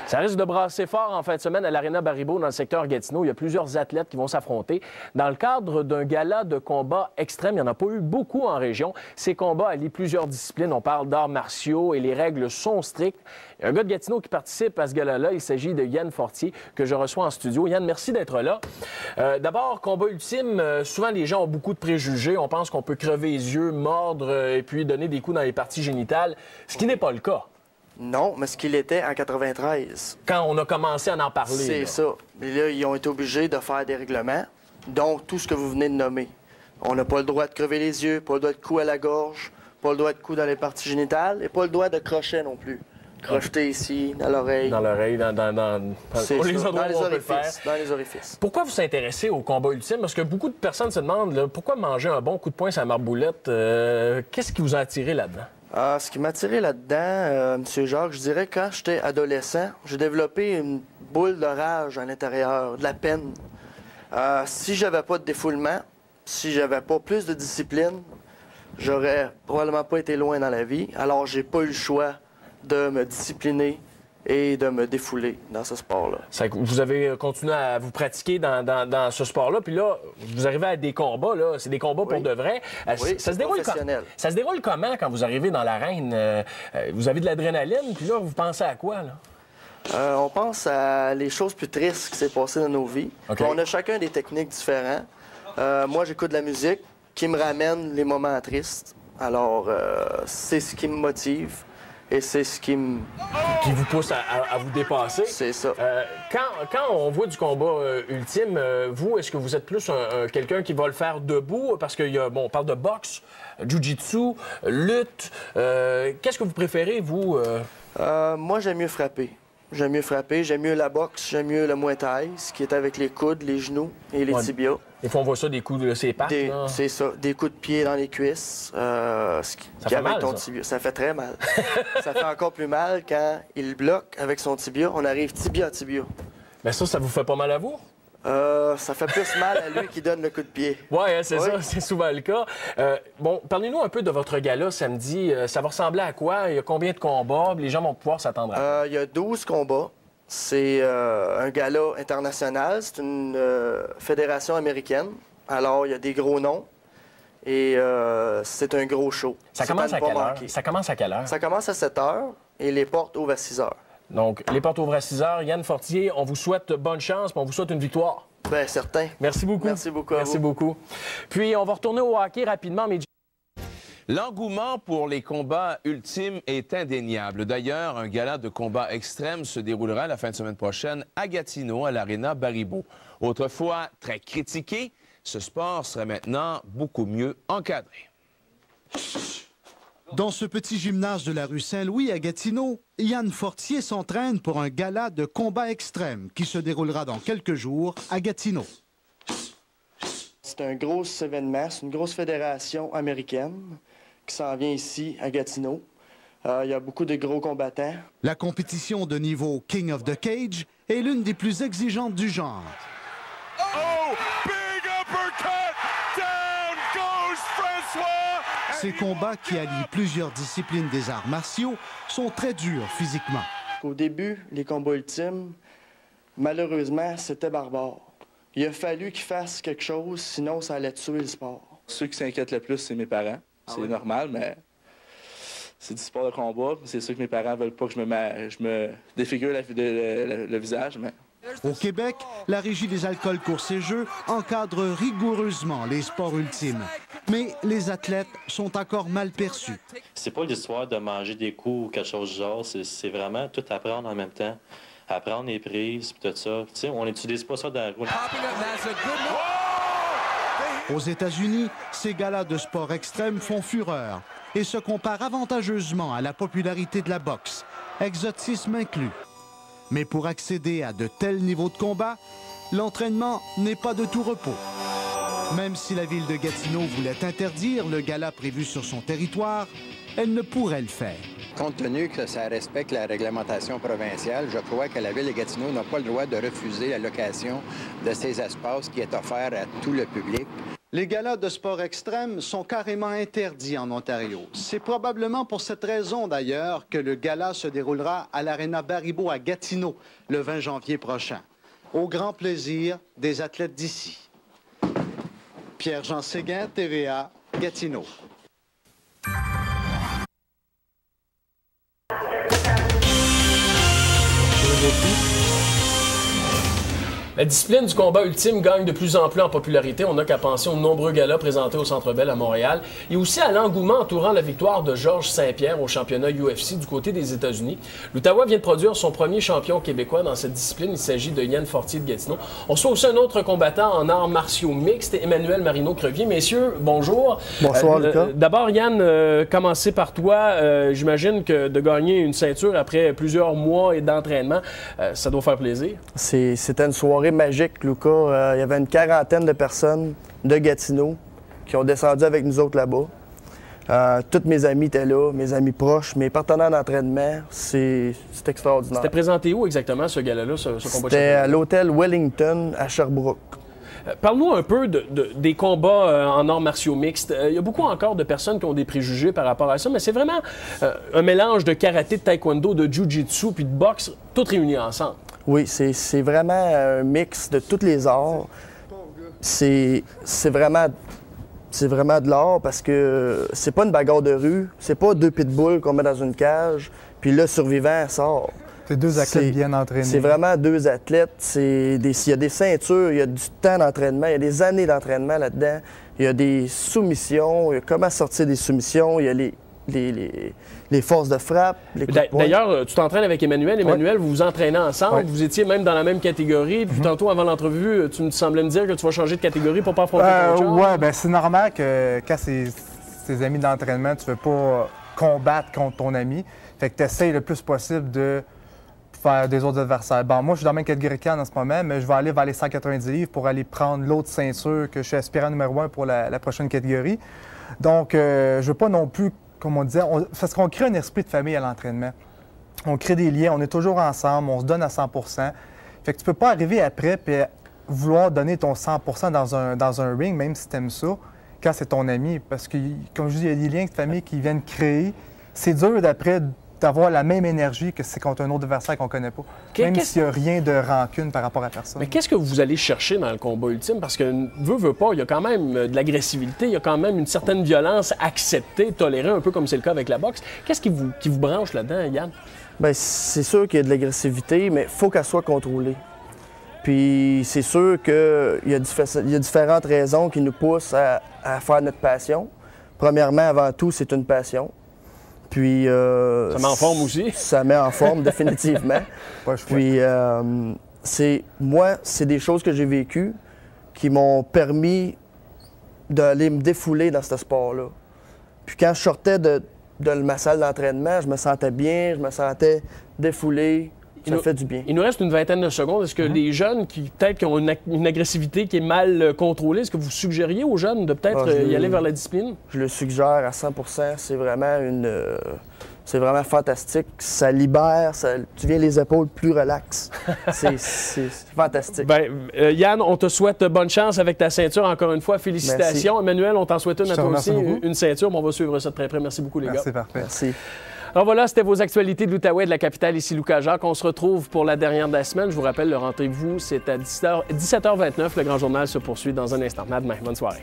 Ça risque de brasser fort en fin de semaine à l'Arena Baribeau dans le secteur Gatineau. Il y a plusieurs athlètes qui vont s'affronter dans le cadre d'un gala de combat extrême. Il n'y en a pas eu beaucoup en région. Ces combats allient plusieurs disciplines. On parle d'arts martiaux et les règles sont strictes. Il y a un gars de Gatineau qui participe à ce gala-là. Il s'agit de Yann Fortier que je reçois en studio. Yann, merci d'être là. D'abord, combat ultime, souvent les gens ont beaucoup de préjugés. On pense qu'on peut crever les yeux, mordre et puis donner des coups dans les parties génitales, ce qui n'est pas le cas. Non, mais ce qu'il était en 93. Quand on a commencé à en parler. C'est ça. Et là, ils ont été obligés de faire des règlements, dont tout ce que vous venez de nommer. On n'a pas le droit de crever les yeux, pas le droit de coups à la gorge, pas le droit de coups dans les parties génitales et pas le droit de crochet non plus. Crocheter ici, dans l'oreille. Dans l'oreille, dans les endroits où on peut le faire. Dans les orifices. Pourquoi vous s'intéressez au combat ultime? Parce que beaucoup de personnes se demandent là, pourquoi manger un bon coup de poing sur la marboulette? Qu'est-ce qui vous a attiré là-dedans? Ce qui m'a attiré là-dedans, M. Jacques, je dirais quand j'étais adolescent, j'ai développé une boule de rage à l'intérieur, de la peine. Si j'avais pas de défoulement, si j'avais pas plus de discipline, j'aurais probablement pas été loin dans la vie. Alors j'ai pas eu le choix de me discipliner et de me défouler dans ce sport-là. Vous avez continué à vous pratiquer dans ce sport-là, puis là, vous arrivez à des combats, là, c'est des combats pour de vrai. Oui, ça se déroule comment quand vous arrivez dans l'arène? Vous avez de l'adrénaline, puis là, vous pensez à quoi, là? On pense à les choses plus tristes qui s'est passées dans nos vies. Okay. On a chacun des techniques différentes. Moi, j'écoute de la musique qui me ramène les moments tristes. Alors, c'est ce qui me motive. Et c'est ce qui vous pousse à vous dépasser. C'est ça. Quand on voit du combat ultime, vous, est-ce que vous êtes plus quelqu'un qui va le faire debout? Parce qu'il y a, on parle de boxe, jiu-jitsu, lutte. Qu'est-ce que vous préférez, vous? Moi, j'aime mieux frapper. J'aime mieux la boxe, j'aime mieux le Muay Thai, ce qui est avec les coudes, les genoux et les tibias. Des fois, on voit ça, des coups de ses pattes. C'est ça, des coups de pied dans les cuisses. Ça fait mal, ton tibia. Ça fait très mal. Ça fait encore plus mal quand il bloque avec son tibia. On arrive tibia à tibia. Mais ça vous fait pas mal à vous? Ça fait plus mal à lui qui donne le coup de pied. Oui, c'est ça, c'est souvent le cas. Parlez-nous un peu de votre gala samedi. Ça va ressembler à quoi? Il y a combien de combats? Les gens vont pouvoir s'attendre à quoi? Il y a 12 combats. C'est un gala international. C'est une fédération américaine. Alors, il y a des gros noms. Et c'est un gros show. Ça commence à quelle heure? Ça commence à quelle heure? Ça commence à 7 h et les portes ouvrent à 6 h. Donc, les portes ouvrent à 6 h. Yann Fortier, on vous souhaite bonne chance, puis on vous souhaite une victoire. Bien, certain. Merci beaucoup. Merci beaucoup à vous. Merci beaucoup. Puis, on va retourner au hockey rapidement, mais... L'engouement pour les combats ultimes est indéniable. D'ailleurs, un gala de combat extrême se déroulera la fin de semaine prochaine à Gatineau, à l'Arena Baribeau. Autrefois très critiqué, ce sport serait maintenant beaucoup mieux encadré. Dans ce petit gymnase de la rue Saint-Louis à Gatineau, Yann Fortier s'entraîne pour un gala de combat extrême qui se déroulera dans quelques jours à Gatineau. C'est un gros événement, c'est une grosse fédération américaine qui s'en vient ici à Gatineau. Il y a beaucoup de gros combattants. La compétition de niveau King of the Cage est l'une des plus exigeantes du genre. Oh! Big uppercut! Down goes François! Ces combats qui allient plusieurs disciplines des arts martiaux sont très durs physiquement. Au début, les combats ultimes, malheureusement, c'était barbare. Il a fallu qu'ils fassent quelque chose, sinon ça allait tuer le sport. Ceux qui s'inquiètent le plus, c'est mes parents. C'est normal, mais c'est du sport de combat. C'est sûr que mes parents veulent pas que je me défigure le visage. Mais... Au Québec, la Régie des alcools, courses et jeux encadre rigoureusement les sports ultimes. Mais les athlètes sont encore mal perçus. C'est pas l'histoire de manger des coups ou quelque chose du genre. C'est vraiment tout apprendre en même temps. Apprendre les prises, puis tout ça. Tu sais, on n'utilise pas ça dans la roue. Aux États-Unis, ces galas de sport extrême font fureur et se comparent avantageusement à la popularité de la boxe, exotisme inclus. Mais pour accéder à de tels niveaux de combat, l'entraînement n'est pas de tout repos. Même si la ville de Gatineau voulait interdire le gala prévu sur son territoire, elle ne pourrait le faire. Compte tenu que ça respecte la réglementation provinciale, je crois que la Ville de Gatineau n'a pas le droit de refuser la location de ces espaces qui est offert à tout le public. Les galas de sport extrême sont carrément interdits en Ontario. C'est probablement pour cette raison, d'ailleurs, que le gala se déroulera à l'Arena Baribeau à Gatineau le 20 janvier prochain, au grand plaisir des athlètes d'ici. Pierre-Jean Séguin, TVA, Gatineau. La discipline du combat ultime gagne de plus en plus en popularité. On n'a qu'à penser aux nombreux galas présentés au Centre Bell à Montréal et aussi à l'engouement entourant la victoire de Georges Saint-Pierre au championnat UFC du côté des États-Unis. L'Outaouais vient de produire son premier champion québécois dans cette discipline. Il s'agit de Yann Fortier de Gatineau. On reçoit aussi un autre combattant en arts martiaux mixtes, Emmanuel Marino-Crevier. Messieurs, bonjour. Bonsoir, Lucas. D'abord, Yann, commencer par toi. J'imagine que de gagner une ceinture après plusieurs mois d'entraînement, ça doit faire plaisir. C'était une soirée magique, Lucas. Il y avait une quarantaine de personnes de Gatineau qui ont descendu avec nous autres là-bas. Tous mes amis étaient là, mes amis proches, mes partenaires d'entraînement. C'est extraordinaire. C'était présenté où exactement, ce gala-là, ce combat de championnat? C'était à l'hôtel Wellington à Sherbrooke. Parle-nous un peu des combats en arts martiaux mixtes. Il y a beaucoup encore de personnes qui ont des préjugés par rapport à ça, mais c'est vraiment un mélange de karaté, de taekwondo, de jiu-jitsu puis de boxe, tout réunis ensemble. Oui, c'est vraiment un mix de tous les arts. C'est vraiment de l'art parce que c'est pas une bagarre de rue, c'est pas deux pitbulls qu'on met dans une cage, puis le survivant sort. C'est deux athlètes bien entraînés. C'est vraiment deux athlètes. Il y a des ceintures, il y a du temps d'entraînement, il y a des années d'entraînement là-dedans. Il y a des soumissions, il y a comment sortir des soumissions, il y a les forces de frappe, les coups de poing. D'ailleurs, tu t'entraînes avec Emmanuel. Emmanuel, vous vous entraînez ensemble. Vous étiez même dans la même catégorie. Puis tantôt, avant l'entrevue, tu me semblais me dire que tu vas changer de catégorie pour pas affronter ton chum. Oui, bien, c'est normal que quand c'est tes amis d'entraînement, tu ne veux pas combattre contre ton ami. Fait que tu essaies le plus possible de faire des autres adversaires. Bon, moi, je suis dans la même catégorie qu'Anne en ce moment, mais je vais aller vers les 190 livres pour aller prendre l'autre ceinture que je suis aspirant numéro 1 pour la prochaine catégorie. Donc, je ne veux pas non plus, comme on disait, parce qu'on crée un esprit de famille à l'entraînement. On crée des liens, on est toujours ensemble, on se donne à 100 %. Fait que tu peux pas arriver après et vouloir donner ton 100 % dans un ring, même si tu aimes ça, quand c'est ton ami. Parce que, comme je dis, il y a des liens de famille qui viennent créer. C'est dur d'après d'avoir la même énergie que c'est contre un autre adversaire qu'on ne connaît pas. Même s'il n'y a rien de rancune par rapport à personne. Mais qu'est-ce que vous allez chercher dans le combat ultime? Parce que, veut pas, il y a quand même de l'agressivité, il y a quand même une certaine violence acceptée, tolérée, un peu comme c'est le cas avec la boxe. Qu'est-ce qui vous branche là-dedans, Yann? Bien, c'est sûr qu'il y a de l'agressivité, mais il faut qu'elle soit contrôlée. Puis c'est sûr qu'il y a différentes raisons qui nous poussent à faire notre passion. Premièrement, avant tout, c'est une passion. Puis, ça met en forme aussi? Ça met en forme, définitivement. Puis, c'est des choses que j'ai vécues qui m'ont permis d'aller me défouler dans ce sport-là. Puis quand je sortais de ma salle d'entraînement, je me sentais bien, je me sentais défoulé. Ça fait du bien. Il nous reste une vingtaine de secondes. Est-ce que les jeunes qui peut-être qui ont une agressivité qui est mal contrôlée, est-ce que vous suggériez aux jeunes de peut-être y aller vers la discipline? Je le suggère à 100 %. C'est vraiment c'est vraiment fantastique. Ça libère, tu viens les épaules plus relax. C'est fantastique. Bien, Yann, on te souhaite bonne chance avec ta ceinture. Encore une fois, félicitations. Merci. Emmanuel, on t'en souhaite une à toi aussi, une ceinture. On va suivre ça de très près. Merci beaucoup, les gars. C'est parfait. Merci. Alors voilà, c'était vos actualités de l'Outaouais, de la capitale, ici Lucas Jacques. On se retrouve pour la dernière de la semaine. Je vous rappelle, le rendez-vous, c'est à 17h29. Le grand journal se poursuit dans un instant. À demain. Bonne soirée.